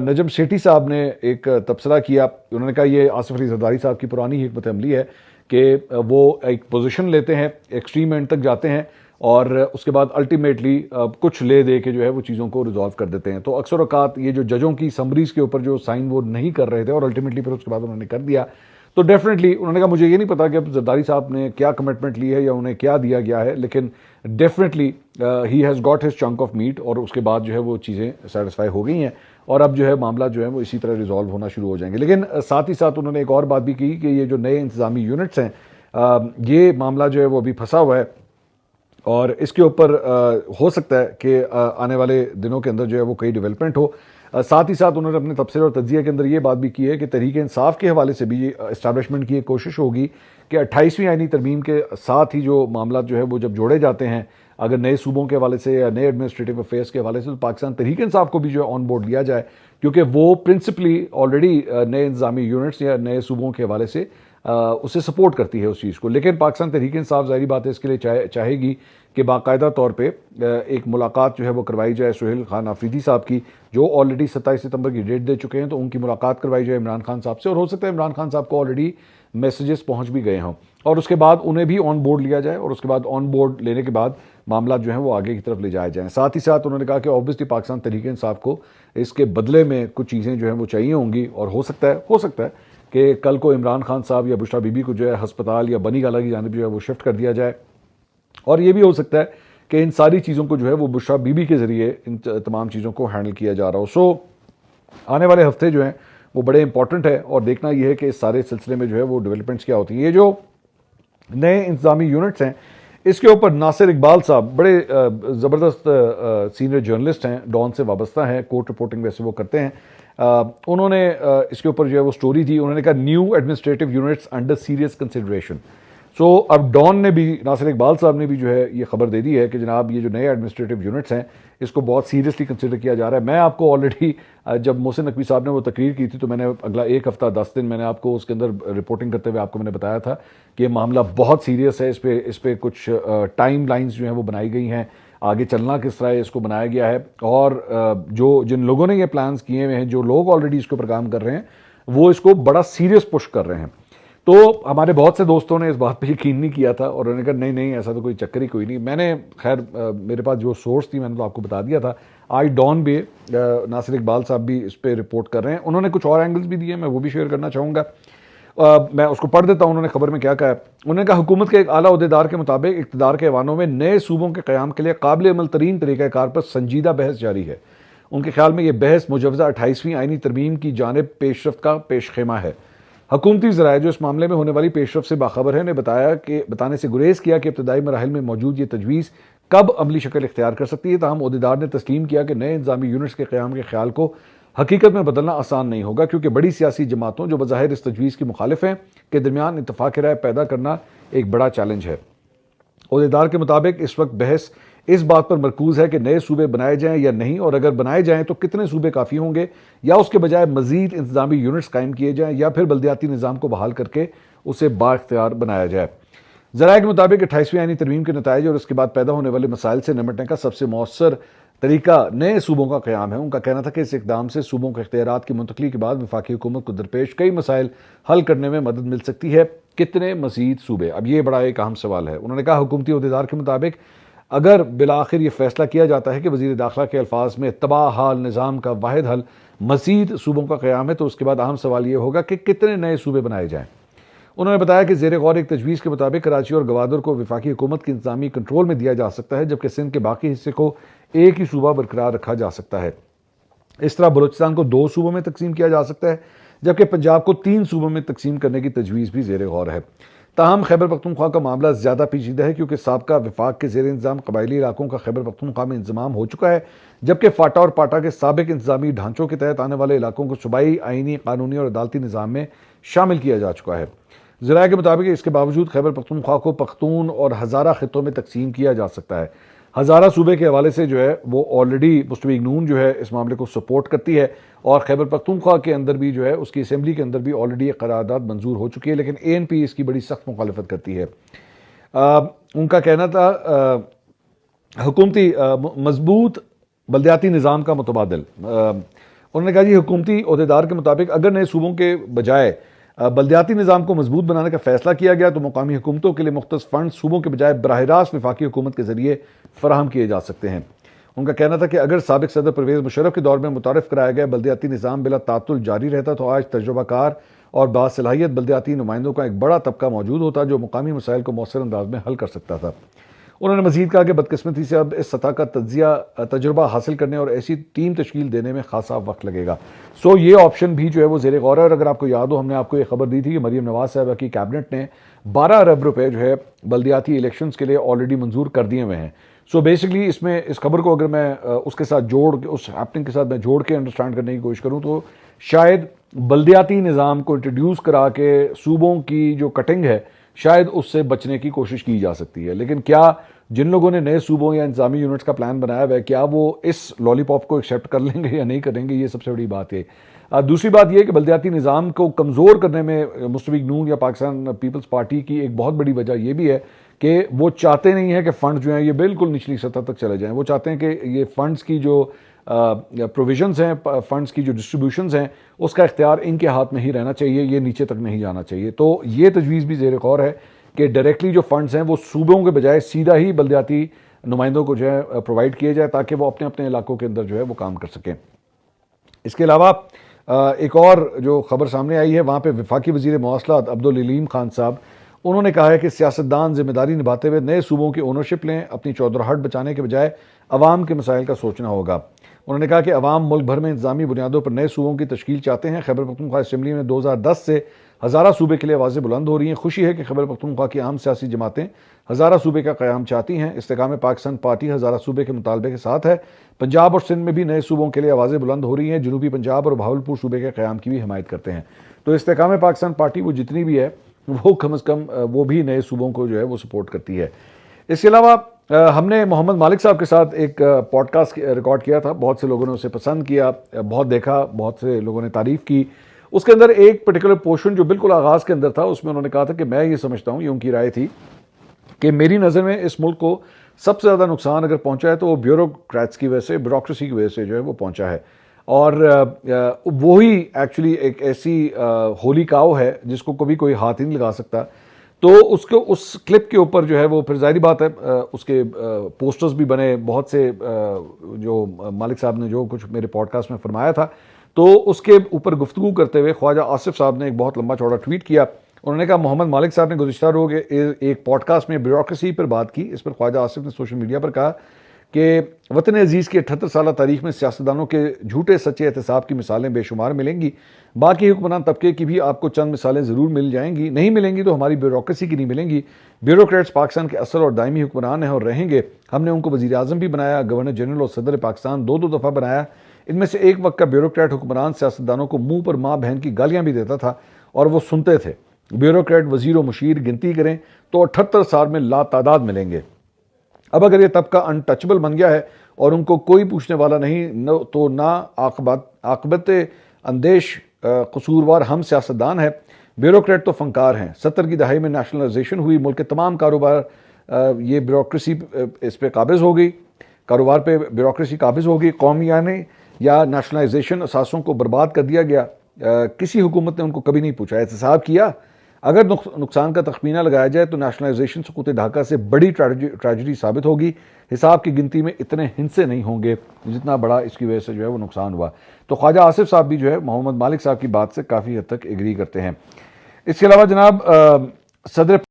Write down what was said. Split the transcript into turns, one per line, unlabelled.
नजम सेठी साहब ने एक तबसरा किया। उन्होंने कहा ये आसिफ अली जरदारी साहब की पुरानी हिकमत अमली है कि वो एक पोजीशन लेते हैं, एक्सट्रीम एंड तक जाते हैं और उसके बाद अल्टीमेटली कुछ ले दे के जो है वो चीज़ों को रिजॉल्व कर देते हैं। तो अक्सर औकात ये जो जजों की समरीज के ऊपर जो साइन वो नहीं कर रहे थे और अल्टीमेटली फिर उसके बाद उन्होंने कर दिया। तो डेफिनेटली उन्होंने कहा मुझे ये नहीं पता कि अब जरदारी साहब ने क्या कमिटमेंट ली है या उन्हें क्या दिया गया है, लेकिन definitely he has got his chunk of meat और उसके बाद जो है वो चीज़ें सेटिस्फाई हो गई हैं और अब जो है मामला जो है वो इसी तरह रिजॉल्व होना शुरू हो जाएंगे। लेकिन साथ ही साथ उन्होंने एक और बात भी की कि ये जो नए इंतजामी यूनिट्स हैं, ये मामला जो है वो अभी फंसा हुआ है और इसके ऊपर हो सकता है कि आने वाले दिनों के अंदर जो है वो कई डेवलपमेंट हो। साथ ही साथ उन्होंने अपने तबसरे और तज्जिया के अंदर ये बात भी की है कि तहरीक इंसाफ के हवाले से भी इस्टेब्लिशमेंट की एक कोशिश होगी कि 28वीं आईनी तरमीम के साथ ही जो मामला जो है वो जब जोड़े जाते हैं, अगर नए सूबों के हवाले से या नए एडमिनिस्ट्रेटिव अफेयर्स के हवाले से, तो पाकिस्तान तहरीक इंसाफ को भी जो है ऑन बोर्ड लिया जाए, क्योंकि वो प्रिंसिपली ऑलरेडी नए इंतजामी यूनिट्स या नए सूबों के हवाले से उसे सपोर्ट करती है उस चीज़ को। लेकिन पाकिस्तान तहरीक इंसाफ ज़ाहिर बात है इसके लिए चाहेगी कि बाकायदा तौर पे एक मुलाकात जो है वो करवाई जाए सुहेल खान आफरीदी साहब की, जो ऑलरेडी 27 सितंबर की डेट दे चुके हैं, तो उनकी मुलाकात करवाई जाए इमरान खान साहब से और हो सकता है इमरान खान साहब को ऑलरेडी मैसेजेस पहुंच भी गए हों और उसके बाद उन्हें भी ऑन बोर्ड लिया जाए और उसके बाद ऑन बोर्ड लेने के बाद मामला जो है वो आगे की तरफ ले जाया जाए। साथ ही साथ उन्होंने कहा कि ऑब्वियसली पाकिस्तान तहरीक इंसाफ को इसके बदले में कुछ चीज़ें जो हैं वो चाहिए होंगी और हो सकता है कि कल को इमरान खान साहब या बुशरा बीबी को जो है हस्पताल या बनी गाला की जानिब जो है वो शिफ्ट कर दिया जाए और ये भी हो सकता है कि इन सारी चीज़ों को जो है वो बुशरा बीबी के ज़रिए इन तमाम चीज़ों को हैंडल किया जा रहा हो। सो आने वाले हफ्ते जो हैं वो बड़े इंपॉर्टेंट है और देखना यह है कि इस सारे सिलसिले में जो है वो डेवलपमेंट्स क्या होती हैं। ये जो नए इंतजामी यूनिट्स हैं, इसके ऊपर नासिर इकबाल साहब बड़े ज़बरदस्त सीनियर जर्नलिस्ट हैं, डॉन से वाबस्ता हैं, कोर्ट रिपोर्टिंग वैसे वो करते हैं। उन्होंने इसके ऊपर जो है वो स्टोरी दी। उन्होंने कहा new administrative units under serious consideration. So अब डॉन ने भी, नासिर इकबाल साहब ने भी जो है ये खबर दे दी है कि जनाब ये जो नए एडमिनिस्ट्रेटिव यूनिट्स हैं इसको बहुत सीरियसली कंसिडर किया जा रहा है। मैं आपको ऑलरेडी जब मोहसिन नकवी साहब ने वो तकरीर की थी तो मैंने अगला एक हफ्ता 10 दिन मैंने आपको उसके अंदर रिपोर्टिंग करते हुए आपको मैंने बताया था कि ये मामला बहुत सीरियस है, इस पे कुछ टाइम लाइन्स जो हैं वो बनाई गई हैं, आगे चलना किस तरह है इसको बनाया गया है और जो जिन लोगों ने ये प्लान्स किए हुए हैं, जो लोग ऑलरेडी इसके ऊपर काम कर रहे हैं, वो इसको बड़ा सीरियस पुश कर रहे हैं। तो हमारे बहुत से दोस्तों ने इस बात पे यकीन नहीं किया था और उन्होंने कहा नहीं ऐसा तो कोई चक्कर ही कोई नहीं। मैंने खैर मेरे पास जो सोर्स थी मैंने तो आपको बता दिया था। आज डॉन भी नासिर इकबाल साहब भी इस पर रिपोर्ट कर रहे हैं। उन्होंने कुछ और एंगल्स भी दिए, मैं वो भी शेयर करना चाहूँगा। मैं उसको पढ़ देता हूँ उन्होंने खबर में क्या कहा है। उन्होंने कहा हुकूमत के एक आला अहदेदार के मुताबिक इक़्तिदार के ऐवानों में नए सूबों के क़याम के लिए काबिल अमल तरीन तरीक़ाकार पर संजीदा बहस जारी है। उनके ख्याल में यह बहस मुजवज़ा 28वीं आईनी तरमीम की जानिब पेशरफ्त का पेशखेमा है। हुकूमती ज़राए जो इस मामले में होने वाली पेशरफ्त से बाखबर है ने बताने से गुरेज किया कि इब्तदाई मराहिल में मौजूद ये तजवीज़ कब अमली शक्ल इख्तियार कर सकती है। ताहम अहदेदार ने तस्लीम किया कि नए इंतजामी यूनिट्स के क़याम के ख्याल को हकीकत में बदलना आसान नहीं होगा, क्योंकि बड़ी सियासी जमातों जो बज़ाहिर इस तजवीज़ की मुखालिफ हैं के दरमियान इत्तफ़ाक़ राय पैदा करना एक बड़ा चैलेंज है। अहदेदार के मुताबिक इस वक्त बहस इस बात पर मरकूज है कि नए सूबे बनाए जाएं या नहीं, और अगर बनाए जाएं तो कितने सूबे काफ़ी होंगे, या उसके बजाय मजीद इंतजामी यूनिट्स कायम किए जाएं, या फिर बल्दियाती निज़ाम को बहाल करके उसे बाख्तियार बनाया जाए। ज़राए के मुताबिक 28वीं आईनी तरमीम के नताइज और उसके बाद पैदा होने वाले मसाइल से निपटने का सबसे मौसर तरीका नए सूबों का क़याम है। उनका कहना था कि इस इक़दाम से सूबों के इख्तियारात की मुंतकली के बाद वफाकी हुकूमत को दरपेश कई मसाइल हल करने में मदद मिल सकती है। कितने मजीद सूबे, अब ये बड़ा एक अहम सवाल है। उन्होंने कहा हुकूमती अहदेदार के मुताबिक अगर बिलाखिर ये फैसला किया जाता है कि वज़ीर दाखिला के अल्फाज में तबाह हाल निज़ाम का वाहिद हल मज़ीद सूबों का क़याम है, तो उसके बाद अहम सवाल ये होगा कि कितने नए सूबे बनाए जाएँ। उन्होंने बताया कि ज़ेर गौर एक तजवीज़ के मुताबिक कराची और गवादर को वफाकी हुकूमत की इंतजामी कंट्रोल में दिया जा सकता है, जबकि सिंध के बाकी हिस्से को एक ही सूबा बरकरार रखा जा सकता है। इस तरह बलूचिस्तान को 2 सूबों में तकसीम किया जा सकता है, जबकि पंजाब को 3 सूबों में तकसीम करने की तजवीज़ भी ज़ेर गौर है। ताहम खैबर पख्तूनख्वा का मामला ज़्यादा पेचीदा है, क्योंकि साबका वफाक के ज़ेर इंतजाम कबायली इलाकों का खैबर पख्तूनख्वा में इंतजाम हो चुका है, जबकि फाटा और पाटा के साबिक इंतजामी ढांचों के तहत आने वाले इलाकों को सूबाई आईनी, कानूनी और अदालती निज़ाम में शामिल किया जा चुका है। ज़राए के मुताबिक इसके बावजूद खैबर पख्तूनख्वा को पख्तून और हज़ारा खितों में तकसीम किया जा सकता है। हज़ारा सूबे के हवाले से जो है वो ऑलरेडी मुस्लिम लीग नून जो है इस मामले को सपोर्ट करती है, और खैबर पख्तूनख्वा के अंदर भी जो है उसकी असेंबली के अंदर भी ऑलरेडी एक करारदाद मंजूर हो चुकी है, लेकिन ANP इसकी बड़ी सख्त मुखालफत करती है। उनका कहना था हुकूमती मजबूत बल्दियाती निज़ाम का मुतबादिल। उन्होंने कहा जी हुकूमती ओहदेदार के मुताबिक अगर नए सूबों के बजाय बल्दियाती निज़ाम को मजबूत बनाने का फैसला किया गया तो मुकामी हुकूमतों के लिए मुख्तस फंड सूबों के बजाय बराह रास्त वफाकी हुकूमत के जरिए फराहम किए जा सकते हैं। उनका कहना था कि अगर साबिक सदर परवेज़ मुशर्रफ के दौर में मुतारफ़ कराया गया बल्दियाती निज़ाम बिला तातुल जारी रहता तो आज तजुर्बाकार और बासलाहियत बल्दियाती नुमाइंदों का एक बड़ा तबका मौजूद होता जो मुकामी मसाइल को मौसर अंदाज में हल कर सकता था। उन्होंने मजीद कहा कि बदकिस्मती से अब इस सतह का तजुर्बा हासिल करने और ऐसी टीम तश्कील देने में खासा वक्त लगेगा। सो ये ऑप्शन भी जो है वो ज़ेर गौर है। और अगर आपको याद हो, हमने आपको ये खबर दी थी कि मरीम नवाज साहबा की कैबिनेट ने 12 अरब रुपए जो है बल्दियाती इलेक्शंस के लिए ऑलरेडी मंजूर कर दिए हुए हैं। सो बेसिकली इसमें इस खबर को अगर मैं उसके साथ उस हैपनिंग के साथ मैं जोड़ के अंडरस्टैंड करने की कोशिश करूँ तो शायद बल्दियाती निज़ाम को इंट्रोड्यूस करा के सूबों की जो कटिंग है शायद उससे बचने की कोशिश की जा सकती है। लेकिन क्या जिन लोगों ने नए सूबों या इंतजामी यूनिट्स का प्लान बनाया हुआ है क्या वो इस लॉलीपॉप को एक्सेप्ट कर लेंगे या नहीं करेंगे, ये सबसे बड़ी बात है। दूसरी बात यह कि बल्दियाती निज़ाम को कमज़ोर करने में मुस्लिम लीग नून या पाकिस्तान पीपल्स पार्टी की एक बहुत बड़ी वजह यह भी है कि वो चाहते नहीं है कि फ़ंड जो हैं ये बिल्कुल निचली सतह तक चले जाएं। वो चाहते हैं कि ये फ़ंड्स की जो प्रोविजंस हैं, फ़ंड्स की जो डिस्ट्रीब्यूशंस हैं, उसका इख्तियार इनके हाथ में ही रहना चाहिए, ये नीचे तक नहीं जाना चाहिए। तो ये तजवीज़ भी ज़ेर गौर है कि डायरेक्टली जो फंड्स हैं वो सूबों के बजाय सीधा ही बल्दियाती नुमाइंदों को जो है प्रोवाइड किए जाए ताकि वो अपने अपने इलाकों के अंदर जो है वो काम कर सकें। इसके अलावा एक और जो खबर सामने आई है वहाँ पे वफाकी वज़ीर मवासलात अब्दुल अलीम खान साहब, उन्होंने कहा है कि सियासतदान जिम्मेदारी निभाते हुए नए सूबों की ओनरशिप लें, अपनी चौधराहट बचाने के बजाय अवाम के मसाइल का सोचना होगा। उन्होंने कहा कि अवाम मुल्क भर में इंतजामी बुनियादों पर नए सूबों की तश्कील चाहते हैं। खैबर पख्तूनख्वा असम्बली में 2010 से हज़ारा सूबे के लिए आवाज़ें बुलंद हो रही हैं। खुशी है कि खैबर पख्तूनख्वा की आम सियासी जमातें हज़ारा सूबे का क़याम चाहती हैं। इस्तेकाम पाकिस्तान पार्टी हज़ारा सूबे के मुतालबे के साथ है। पंजाब और सिंध में भी नए सूबों के लिए आवाज़ें बुलंद हो रही हैं। जनूबी पंजाब और भावलपुर सूबे के क़याम की भी हिमायत करते हैं। तो इस्तेकाम पाकिस्तान पार्टी वो जितनी भी है वो कम अज़ कम वो भी नए सूबों को जो है वो सपोर्ट करती है। इसके अलावा हमने मोहम्मद मालिक साहब के साथ एक पॉडकास्ट रिकॉर्ड किया था। बहुत से लोगों ने उसे पसंद किया, बहुत देखा, बहुत से लोगों ने तारीफ़ की। उसके अंदर एक पर्टिकुलर पोर्शन जो बिल्कुल आगाज़ के अंदर था उसमें उन्होंने कहा था कि मैं ये समझता हूँ, ये उनकी राय थी कि मेरी नज़र में इस मुल्क को सबसे ज़्यादा नुकसान अगर पहुँचा है तो वो ब्यूरोक्रेट्स की वजह से, ब्यूरोक्रेसी की वजह से जो है वो पहुँचा है। और वही एक्चुअली एक ऐसी होली काव है जिसको कभी कोई हाथ ही नहीं लगा सकता। तो उसको उस क्लिप के ऊपर जो है वो फिर जाहिर बात है उसके पोस्टर्स भी बने बहुत से, जो मालिक साहब ने जो कुछ मेरे पॉडकास्ट में फरमाया था तो उसके ऊपर गुफ्तगू करते हुए ख्वाजा आसिफ साहब ने एक बहुत लंबा चौड़ा ट्वीट किया। उन्होंने कहा मोहम्मद मालिक साहब ने गुज़िश्ता रोज़ एक पॉडकास्ट में ब्यूरोक्रेसी पर बात की। इस पर ख्वाजा आसिफ ने सोशल मीडिया पर कहा कि वतन अजीज़ की 78 साल तारीख में सियासतदानों के झूठे सच्चे एहतसाब की मिसालें बेशुमार मिलेंगी। बाकी हुक्मरान तबके की भी आपको चंद मिसालें ज़रूर मिल जाएंगी, नहीं मिलेंगी तो हमारी ब्यूरोक्रेसी की नहीं मिलेंगी। ब्यूरोक्रेट्स पाकिस्तान के असल और दायमी हुक्मरान हैं और रहेंगे। हमने उनको वज़ीर आज़म भी बनाया, गवर्नर जनरल और सदर पाकिस्तान दो दफ़ा बनाया। इनमें से एक वक्त का ब्यूरोक्रेट हुक्मरान सियासतदानों को मुँह पर माँ बहन की गालियाँ भी देता था और वो सुनते थे। ब्यूरोक्रेट वज़ीर व मुशीर गिनती करें तो 78 साल में लातादाद मिलेंगे। अब अगर ये तबका अनटचेबल बन गया है और उनको कोई पूछने वाला नहीं तो ना आकबत अंदेश कसूरवार हम सियासतदान है, ब्यूरोक्रेट तो फंकार हैं। 70 की दहाई में नेशनलाइजेशन हुई, मुल्क के तमाम कारोबार ये ब्यूरोक्रेसी इस पर काबिज हो गई, कारोबार पे ब्यूरोक्रेसी काबिज हो गई। कौमियाने या नेशनलाइजेशन असासों को बर्बाद कर दिया गया। किसी हुकूमत ने उनको कभी नहीं पूछा, एहतसाब किया। अगर नुकसान का तखमीना लगाया जाए तो नेशनलाइजेशन सुकूत ढाका से बड़ी ट्रेजेडी साबित होगी। हिसाब की गिनती में इतने हिंसे नहीं होंगे जितना बड़ा इसकी वजह से जो है वो नुकसान हुआ। तो ख्वाजा आसिफ साहब भी जो है मोहम्मद मालिक साहब की बात से काफ़ी हद तक एग्री करते हैं। इसके अलावा जनाब सदर